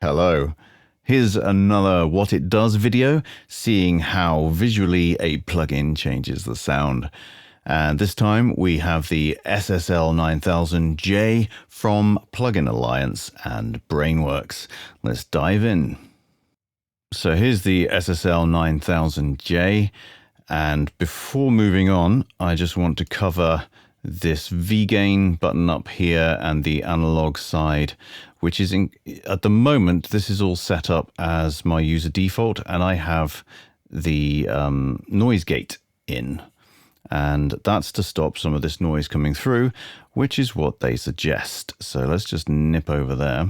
Hello. Here's another What It Does video, seeing how visually a plugin changes the sound. And this time we have the SSL 9000J from Plugin Alliance and Brainworx. Let's dive in. So here's the SSL 9000J, and before moving on, I just want to cover this V-gain button up here and the analog side, which is at the moment, this is all set up as my user default, and I have the noise gate in, and that's to stop some of this noise coming through, which is what they suggest. So let's just nip over there.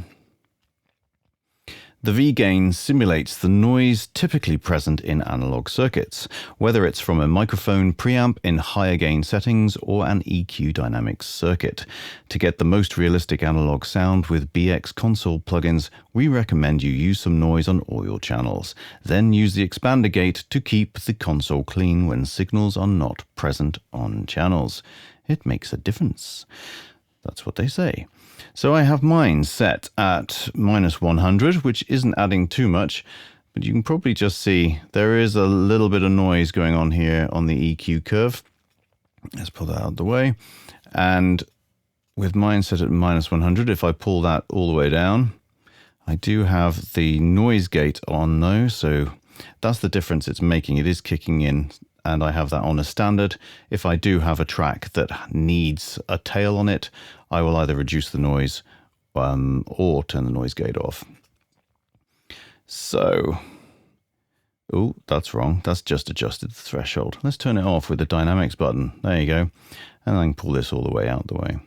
The V-gain simulates the noise typically present in analog circuits, whether it's from a microphone preamp in higher gain settings or an EQ dynamics circuit. To get the most realistic analog sound with BX console plugins, we recommend you use some noise on all your channels. Then use the expander gate to keep the console clean when signals are not present on channels. It makes a difference. That's what they say. So I have mine set at -100, which isn't adding too much, but you can probably just see there is a little bit of noise going on here on the EQ curve. Let's pull that out of the way. And with mine set at -100, if I pull that all the way down, I do have the noise gate on though, so that's the difference it's making. It is kicking in, and I have that on a standard. If I do have a track that needs a tail on it, I will either reduce the noise or turn the noise gate off. So, oh, that's wrong. That's just adjusted the threshold. Let's turn it off with the dynamics button. There you go. And I can pull this all the way out the way.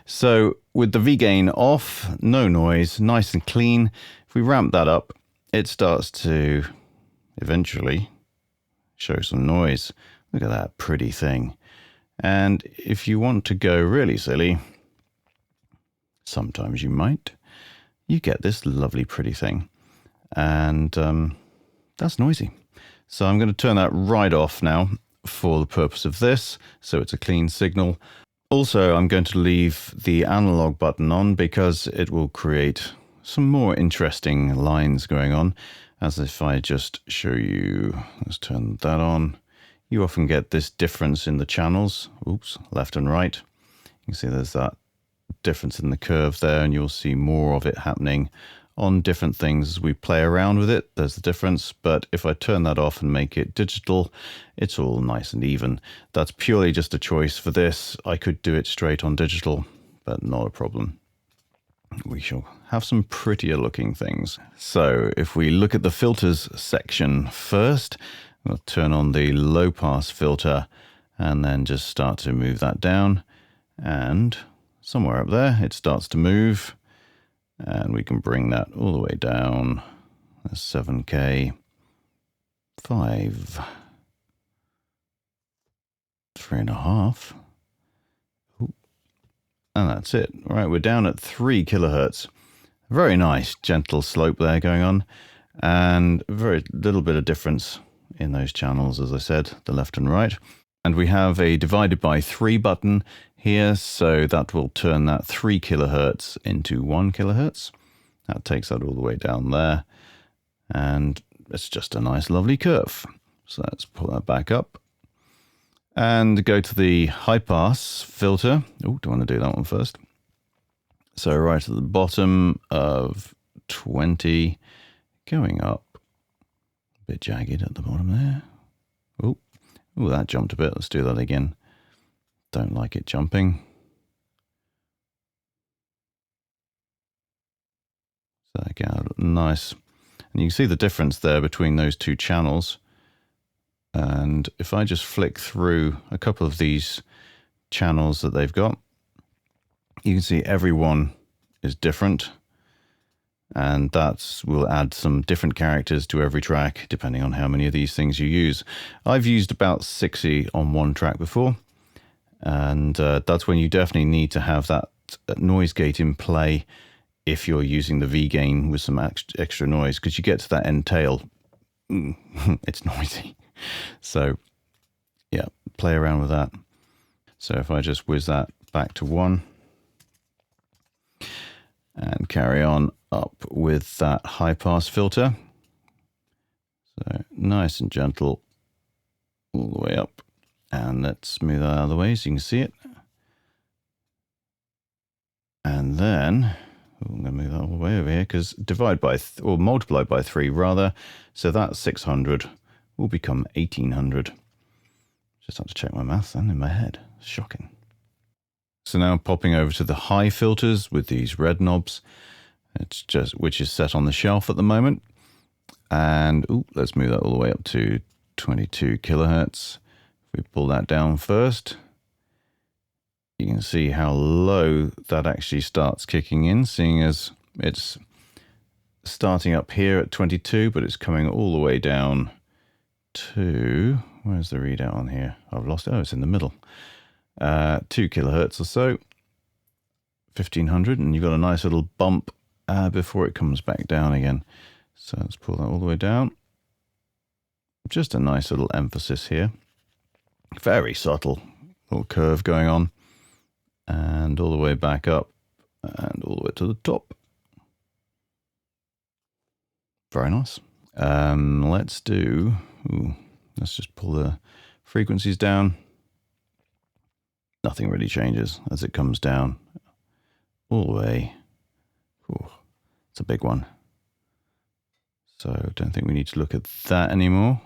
So with the V-gain off, no noise, nice and clean. If we ramp that up, it starts to eventually show some noise. Look at that pretty thing. And if you want to go really silly, sometimes you might, you get this lovely pretty thing. And that's noisy. So I'm going to turn that right off now for the purpose of this, so it's a clean signal. Also, I'm going to leave the analog button on because it will create some more interesting lines going on. As if I just show you, let's turn that on. You often get this difference in the channels, oops, left and right. You can see there's that difference in the curve there, and you'll see more of it happening on different things as we play around with it. There's the difference, but if I turn that off and make it digital, it's all nice and even. That's purely just a choice for this. I could do it straight on digital, but not a problem. We shall have some prettier looking things. So if we look at the filters section first, we'll turn on the low pass filter and then just start to move that down, and somewhere up there it starts to move, and we can bring that all the way down. That's 7K, 5, 3.5. And that's it. Right, we're down at 3 kilohertz. Very nice, gentle slope there going on, and very little bit of difference in those channels, as I said, the left and right. And we have a divided by 3 button here, so that will turn that 3 kilohertz into 1 kilohertz. That takes that all the way down there, and it's just a nice, lovely curve. So let's pull that back up. And go to the high pass filter. Oh, do I want to do that one first? So right at the bottom of 20, going up, a bit jagged at the bottom there. Oh, that jumped a bit. Let's do that again. Don't like it jumping. So again, nice. And you can see the difference there between those two channels. And if I just flick through a couple of these channels that they've got, you can see every one is different. And that will add some different characters to every track, depending on how many of these things you use. I've used about 60 on one track before. And that's when you definitely need to have that noise gate in play if you're using the V-gain with some extra noise, because you get to that end tail, it's noisy. So yeah, play around with that. So if I just whiz that back to 1 and carry on up with that high pass filter. So nice and gentle all the way up. And let's smooth that out of the way so you can see it. And then I'm going to move that all the way over here because divide by, or multiply by 3 rather. So that 600 will become 1800. Just have to check my maths then in my head. Shocking. So now popping over to the high filters with these red knobs. It's just, which is set on the shelf at the moment. And let's move that all the way up to 22 kilohertz. If we pull that down first, you can see how low that actually starts kicking in, seeing as it's starting up here at 22, but it's coming all the way down to, where's the readout on here? I've lost it. Oh, it's in the middle. 2 kilohertz or so, 1500, and you've got a nice little bump before it comes back down again. So let's pull that all the way down. Just a nice little emphasis here. Very subtle little curve going on. And all the way back up and all the way to the top. Very nice. Let's just pull the frequencies down. Nothing really changes as it comes down all the way. Ooh, it's a big one. So I don't think we need to look at that anymore.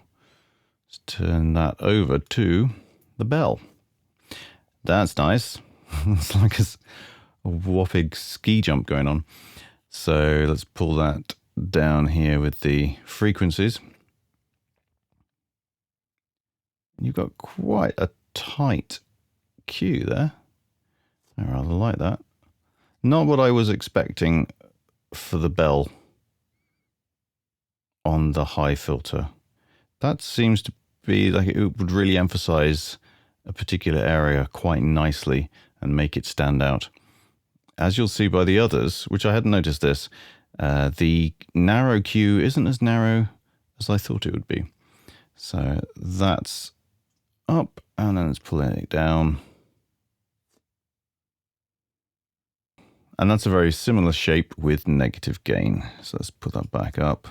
Let's turn that over to the bell. That's nice. It's like a whopping ski jump going on. So let's pull that down here with the frequencies. You've got quite a tight cue there. I rather like that. Not what I was expecting for the bell on the high filter. That seems to be like it would really emphasize a particular area quite nicely and make it stand out. As you'll see by the others, which I hadn't noticed this, the narrow cue isn't as narrow as I thought it would be. So that's up, and then let's pull it down. And that's a very similar shape with negative gain. So let's put that back up.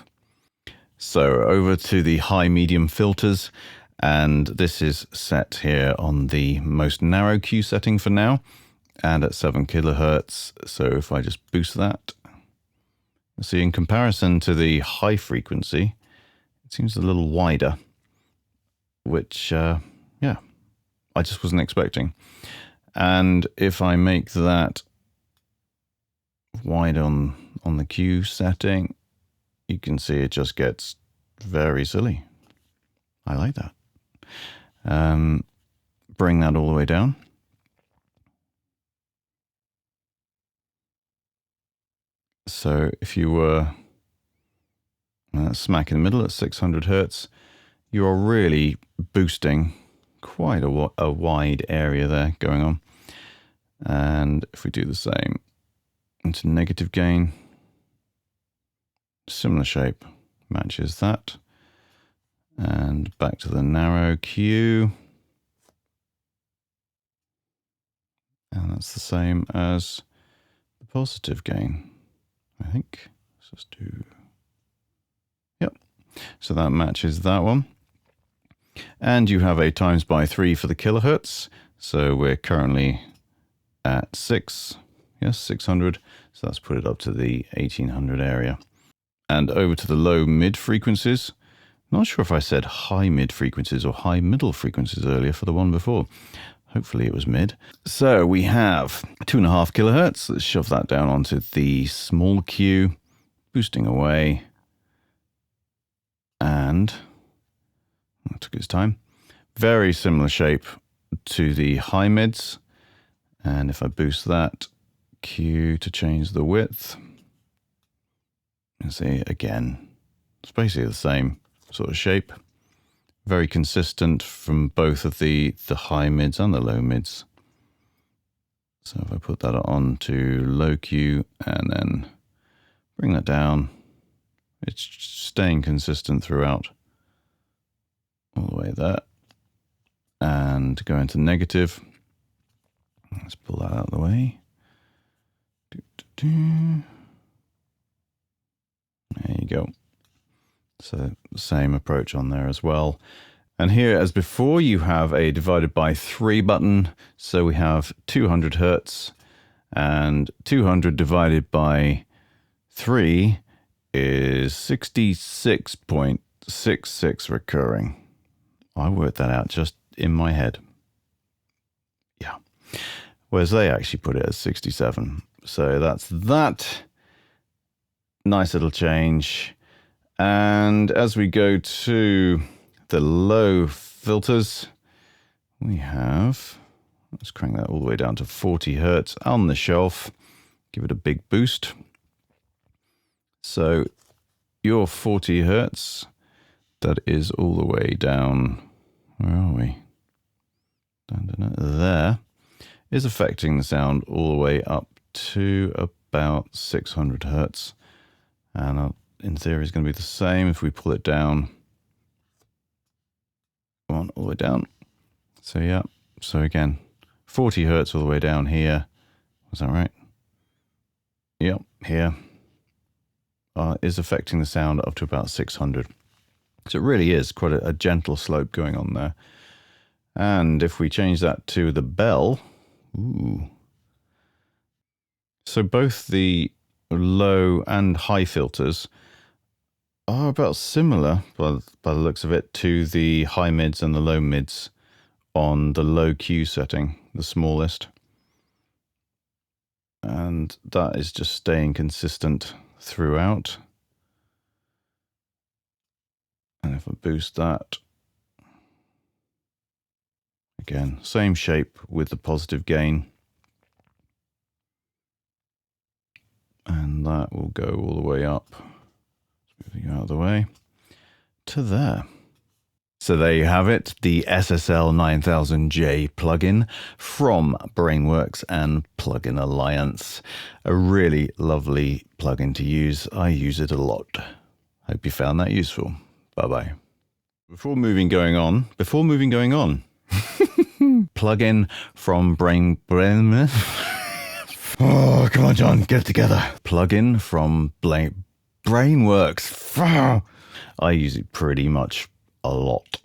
So over to the high medium filters, and this is set here on the most narrow cue setting for now and at 7 kilohertz. So if I just boost that, see in comparison to the high frequency, it seems a little wider, which yeah, I just wasn't expecting. And if I make that wide on the cue setting, you can see it just gets very silly. I like that. Bring that all the way down. So if you were smack in the middle at 600 hertz, you're really boosting quite a wide area there going on. And if we do the same into negative gain, similar shape, matches that. And back to the narrow cue. And that's the same as the positive gain, I think. Let's just do, yep. So that matches that one. And you have a times by 3 for the kilohertz. So we're currently at 600. So let's put it up to the 1800 area. And over to the low mid frequencies. Not sure if I said high mid frequencies or high middle frequencies earlier for the one before. Hopefully it was mid. So we have 2.5 kilohertz. Let's shove that down onto the small cue, boosting away. And that took its time. Very similar shape to the high mids. And if I boost that cue to change the width, you see again, it's basically the same sort of shape. Very consistent from both of the high mids and the low mids. So if I put that on to low Q and then bring that down, it's staying consistent throughout. All the way there. And go into negative. Let's pull that out of the way. go. So same approach on there as well. And here, as before, you have a divided by 3 button. So we have 200 Hertz, and 200 divided by 3 is 66.66 recurring. I worked that out just in my head. Yeah. Whereas they actually put it as 67. So that's that. Nice little change. And as we go to the low filters, we have, let's crank that all the way down to 40 Hertz on the shelf. Give it a big boost. So your 40 Hertz, that is all the way down, where are we? Down there, is affecting the sound all the way up to about 600 Hertz. And in theory is going to be the same if we pull it down. Come on, all the way down. So yeah, so again, 40 Hertz all the way down here. Was that right? Yep, here. Is affecting the sound up to about 600. So it really is quite a gentle slope going on there. And if we change that to the bell, ooh. So both the low and high filters are about similar by the looks of it to the high mids and the low mids on the low Q setting, the smallest. And that is just staying consistent throughout. And if I boost that, again, same shape with the positive gain. And that will go all the way up, moving out of the way, to there. So there you have it, the SSL 9000J plugin from Brainworx and Plugin Alliance. A really lovely plugin to use. I use it a lot. Hope you found that useful. Bye-bye. Before moving going on, plugin from Brainworx. Oh, come on, John, get it together. Plugin from Brainworx. I use it pretty much a lot.